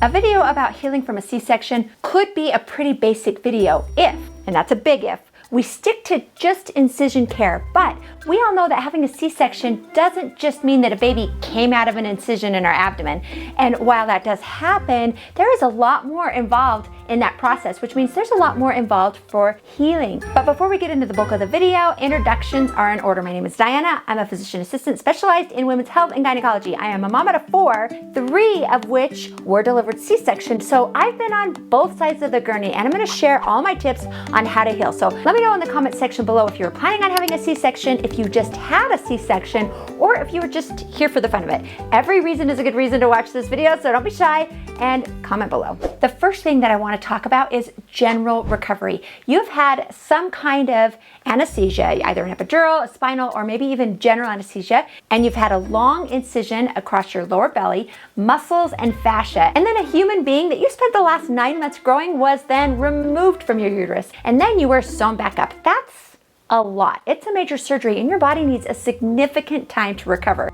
A video about healing from a C-section could be a pretty basic video if, and that's a big if, we stick to just incision care, but we all know that having a C-section doesn't just mean that a baby came out of an incision in our abdomen. And while that does happen, there is a lot more involved in that process, which means there's a lot more involved for healing. But before we get into the bulk of the video, introductions are in order. My name is Diana. I'm a physician assistant specialized in women's health and gynecology. I am a mama to 4, 3 of which were delivered C-section. So I've been on both sides of the gurney, and I'm gonna share all my tips on how to heal. So let me know in the comment section below if you were planning on having a C-section, if you just had a C-section, or if you were just here for the fun of it. Every reason is a good reason to watch this video, so don't be shy and comment below. The first thing that I want to talk about is general recovery. You've had some kind of anesthesia, either an epidural, a spinal, or maybe even general anesthesia, and you've had a long incision across your lower belly, muscles, and fascia. And then a human being that you spent the last 9 months growing was then removed from your uterus, and then you were sewn back up. That's a lot. It's a major surgery, and your body needs a significant time to recover.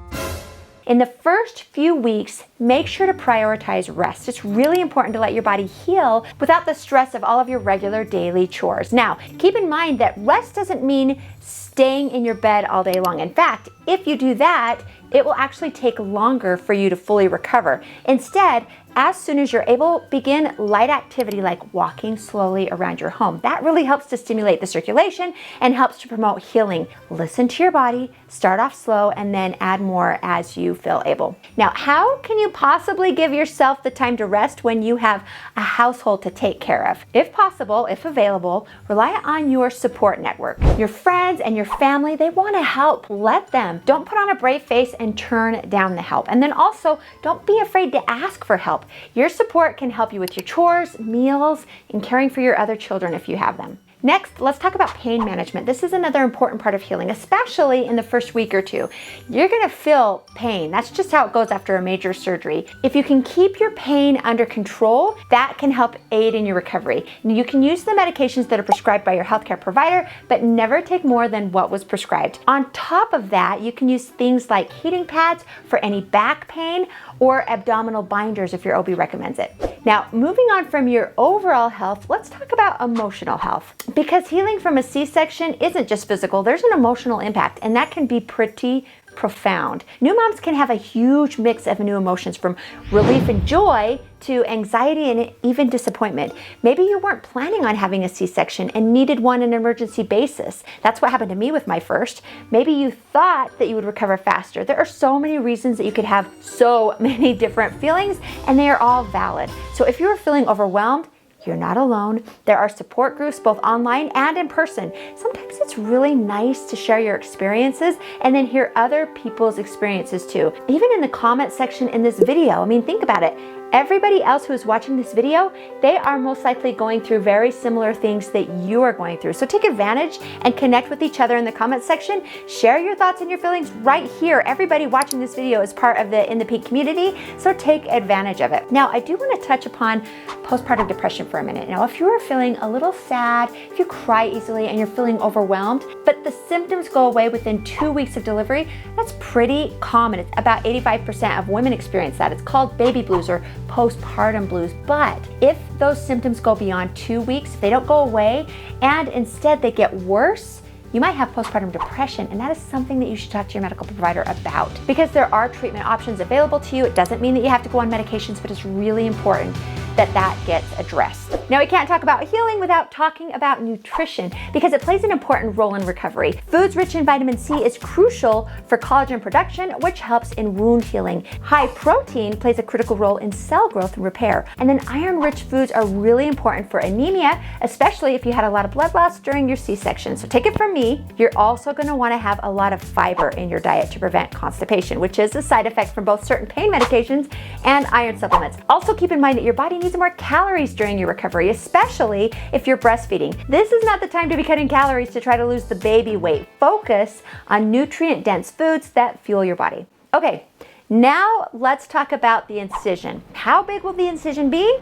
In the first few weeks, make sure to prioritize rest. It's really important to let your body heal without the stress of all of your regular daily chores. Now, keep in mind that rest doesn't mean staying in your bed all day long. In fact, if you do that, it will actually take longer for you to fully recover. Instead, as soon as you're able, begin light activity like walking slowly around your home. That really helps to stimulate the circulation and helps to promote healing. Listen to your body, start off slow, and then add more as you feel able. Now, how can you possibly give yourself the time to rest when you have a household to take care of? If possible, if available, rely on your support network. Your friends and your family, they want to help. Let them. Don't put on a brave face and turn down the help. And then also, don't be afraid to ask for help. Your support can help you with your chores, meals, and caring for your other children if you have them. Next, let's talk about pain management. This is another important part of healing, especially in the first week or two. You're gonna feel pain. That's just how it goes after a major surgery. If you can keep your pain under control, that can help aid in your recovery. You can use the medications that are prescribed by your healthcare provider, but never take more than what was prescribed. On top of that, you can use things like heating pads for any back pain or abdominal binders if your OB recommends it. Now, moving on from your overall health, let's talk about emotional health. Because healing from a C-section isn't just physical, there's an emotional impact, and that can be pretty profound. New moms can have a huge mix of new emotions, from relief and joy to anxiety and even disappointment. Maybe you weren't planning on having a C-section and needed one on an emergency basis. That's what happened to me with my first. Maybe you thought that you would recover faster. There are so many reasons that you could have so many different feelings, and they are all valid. So if you're feeling overwhelmed, you're not alone. There are support groups both online and in person. Sometimes it's really nice to share your experiences and then hear other people's experiences too. Even in the comment section in this video, I mean, think about it. Everybody else who is watching this video, they are most likely going through very similar things that you are going through. So take advantage and connect with each other in the comment section. Share your thoughts and your feelings right here. Everybody watching this video is part of the In the Pink community, so take advantage of it. Now, I do want to touch upon postpartum depression for a minute. Now, if you are feeling a little sad, if you cry easily and you're feeling overwhelmed, but the symptoms go away within 2 weeks of delivery, that's pretty common. It's about 85% of women experience that. It's called baby blues or postpartum blues. But if those symptoms go beyond 2 weeks, they don't go away, and instead they get worse, you might have postpartum depression, and that is something that you should talk to your medical provider about. Because there are treatment options available to you, it doesn't mean that you have to go on medications, but it's really important that that gets addressed. Now, we can't talk about healing without talking about nutrition, because it plays an important role in recovery. Foods rich in vitamin C is crucial for collagen production, which helps in wound healing. High protein plays a critical role in cell growth and repair. And then iron-rich foods are really important for anemia, especially if you had a lot of blood loss during your C-section. So take it from me, you're also gonna wanna have a lot of fiber in your diet to prevent constipation, which is a side effect from both certain pain medications and iron supplements. Also keep in mind that your body needs more calories during your recovery, especially if you're breastfeeding. This is not the time to be cutting calories to try to lose the baby weight. Focus on nutrient-dense foods that fuel your body. Okay, now let's talk about the incision. How big will the incision be?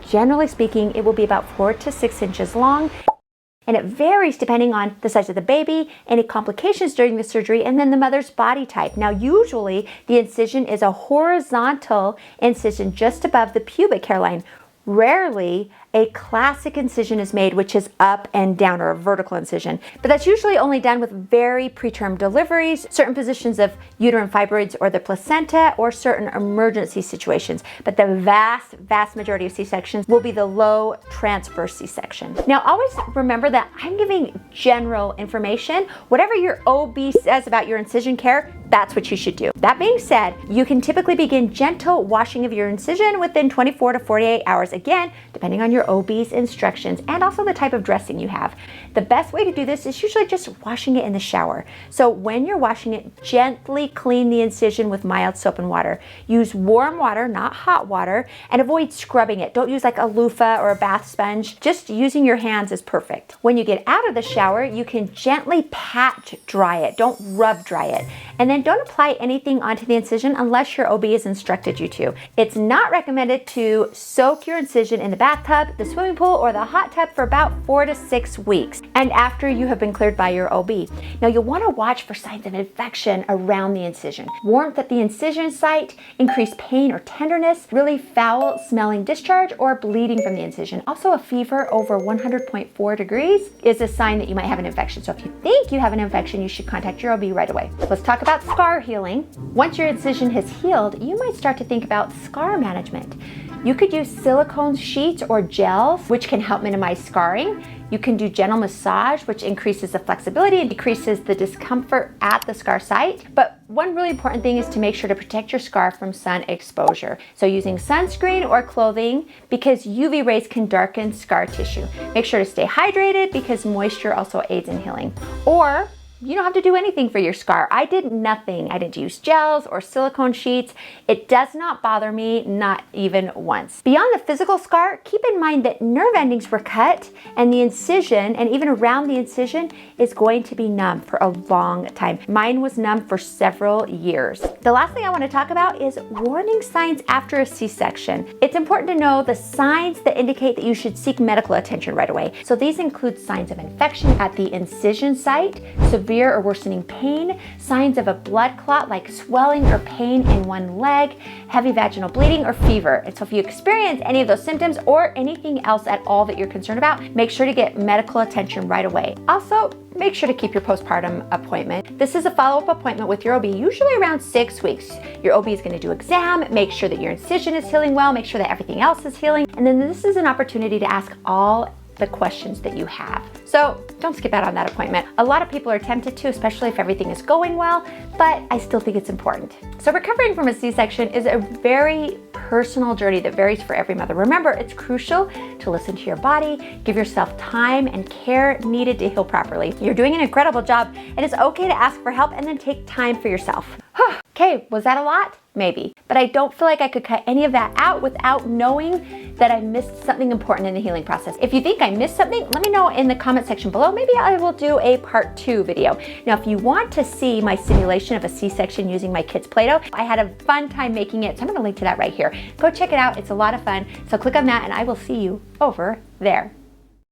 Generally speaking, it will be about 4 to 6 inches long. and it varies depending on the size of the baby, any complications during the surgery, and then the mother's body type. Now, usually the incision is a horizontal incision just above the pubic hairline. Rarely, a classic incision is made, which is up and down, or a vertical incision. But that's usually only done with very preterm deliveries, certain positions of uterine fibroids or the placenta, or certain emergency situations. But the vast majority of C-sections will be the low transverse C-section. Now, always remember that I'm giving general information. Whatever your OB says about your incision care, that's what you should do. That being said, you can typically begin gentle washing of your incision within 24 to 48 hours, again, depending on your OB's instructions and also the type of dressing you have. The best way to do this is usually just washing it in the shower. So when you're washing it, gently clean the incision with mild soap and water. Use warm water, not hot water, and avoid scrubbing it. Don't use like a loofah or a bath sponge. Just using your hands is perfect. When you get out of the shower, you can gently pat dry it. Don't rub dry it. And then don't apply anything onto the incision unless your OB has instructed you to. It's not recommended to soak your incision in the bathtub, the swimming pool, or the hot tub for about 4 to 6 weeks, and after you have been cleared by your OB. Now, you'll want to watch for signs of infection around the incision. Warmth at the incision site, increased pain or tenderness, really foul smelling discharge, or bleeding from the incision. Also, a fever over 100.4 degrees is a sign that you might have an infection. So if you think you have an infection, you should contact your OB right away. Let's talk about scar healing. Once your incision has healed, you might start to think about scar management. You could use silicone sheets or gels, which can help minimize scarring. You can do gentle massage, which increases the flexibility and decreases the discomfort at the scar site. But one really important thing is to make sure to protect your scar from sun exposure. So using sunscreen or clothing, because UV rays can darken scar tissue. Make sure to stay hydrated because moisture also aids in healing. Or you don't have to do anything for your scar. I did nothing. I didn't use gels or silicone sheets. It does not bother me, not even once. Beyond the physical scar, keep in mind that nerve endings were cut and the incision, and even around the incision, is going to be numb for a long time. Mine was numb for several years. The last thing I want to talk about is warning signs after a C-section. It's important to know the signs that indicate that you should seek medical attention right away. So these include signs of infection at the incision site, severe or worsening pain, signs of a blood clot like swelling or pain in one leg, heavy vaginal bleeding, or fever. And so if you experience any of those symptoms or anything else at all that you're concerned about, make sure to get medical attention right away. Also, make sure to keep your postpartum appointment. This is a follow-up appointment with your OB, usually around 6 weeks. Your OB is going to do exam, make sure that your incision is healing well, make sure that everything else is healing, and then this is an opportunity to ask all the questions that you have. So don't skip out on that appointment. A lot of people are tempted to, especially if everything is going well, but I still think it's important. So recovering from a C-section is a very personal journey that varies for every mother. Remember, it's crucial to listen to your body, give yourself time and care needed to heal properly. You're doing an incredible job, and it's okay to ask for help and then take time for yourself. Okay, was that a lot? Maybe. But I don't feel like I could cut any of that out without knowing that I missed something important in the healing process. If you think I missed something, let me know in the comment section below. Maybe I will do a part 2 video. Now, if you want to see my simulation of a C-section using my kids' Play-Doh, I had a fun time making it, so I'm gonna link to that right here. Go check it out, it's a lot of fun. So click on that and I will see you over there.